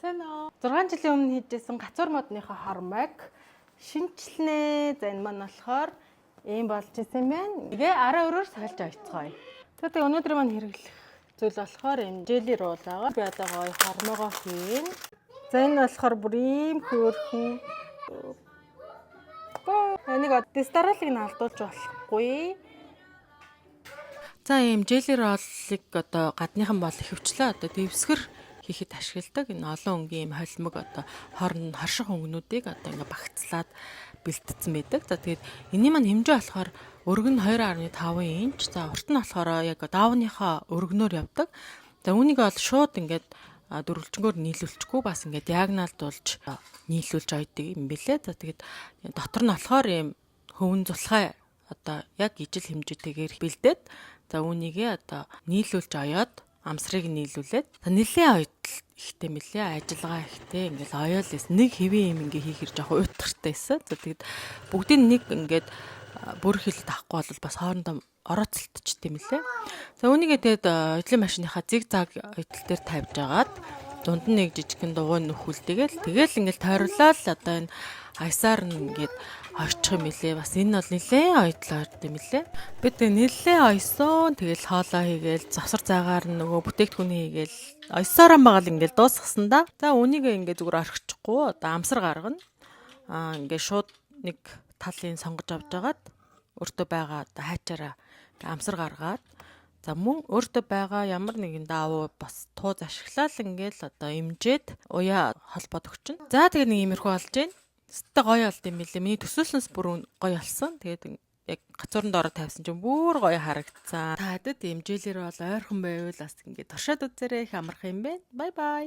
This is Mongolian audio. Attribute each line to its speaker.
Speaker 1: Сайн уу? 6 жилийн өмнө хийжсэн гацуур модныхоо хормойг шинчлэнэ. За энэ маань болохоор ийм болж исэн байна. Тэгээ араа өрөөр сольж ойцгоё. Тэгээ өнөөдөр маань хэрэглэх зүйл болохоор энэ жели рол байгаа. Би одоо гоё хормойгоо хийн. За энэ болохоор бүр ийм хөөрхөн. Энийг дистаралыг нь алдуулж болохгүй. За ийм жели роллыг одоо гадныхан бол ихэвчлэн одоо дэвсгэр хийхэд ашигладаг. Энэ олон өнгийн ийм холимог одоо хооронд нь харших өнгөнүүдийг одоо ингээ багцлаад бэлтгэсэн байдаг. За тэгээд энэний маань хэмжээ болохоор өргөн нь 2.5 инч. За урт нь болохоор яг даавныхаа өргөнөөр явдаг. За үүнийг бол шууд ингээд дөрвөлжнгөөр нийлүүлчихгүй бас ингээд диагоналдуулж нийлүүлж ойдөг юм бэлээ. За тэгээд дотор нь болохоор ийм хөвөн цулхай одоо яг ижил хэмжээтэйгээр бэлдээд за үүнийгээ одоо нийлүүлж оёод амсрыг нийлүүлээд нэлээд ойдол ихтэй мэлээ ажиллагаа ихтэй ингээл оёолээс нэг хэвэн юм ингээ хийхэр жоох уйтгартай байсан. За тэгэд бүгдийг нэг ингээд бүр хил тахгүй бол бас хоорондоо орооцолтчихдээ мэлээ. За үүнийгээ тэгээд эдлийн машиныхаа зигзаг ойдол дээр тавьж агаад дунд нь нэг жижигхэн дугуй нөхүүлдэгээл ингээл тойрлол одоо энэ айсаар нь ингээд ойчих юм билээ. Бас энэ бол нэлээд ойдол ойрд юм билээ. Бид нэлээд ойсон. Тэгэл хоолоо хийгээл завсар заагаар нь нөгөө бүтээгдэхүүн хийгээл ойсоороо магаал ингээл дуусгасан да. За үүнийг ингээд зүгээр орхичихгүй одоо амсар гаргана. Ингээд шууд нэг талын сонгож авч агаад өөртөө байгаа одоо хайчаараа амсар гаргаад за мөн өөртөө байгаа ямар нэгэн даавуу бас тууз ашиглаад ингээл одоо имжээд уяа холбоод өгчин. За тэгээ нэг иймэрхүү болж байна. Өстэй гоё болд юм билээ. Миний төсөөлснөөс бүр гоё болсон. Тэгээд яг гацууранд ороо тавьсан чинь бүр гоё харагдсан. Та хэд имжээлэр бол ойрхон байвал бас ингээд туршаад үзээрэй, их амархан юм бэ. Бай бай.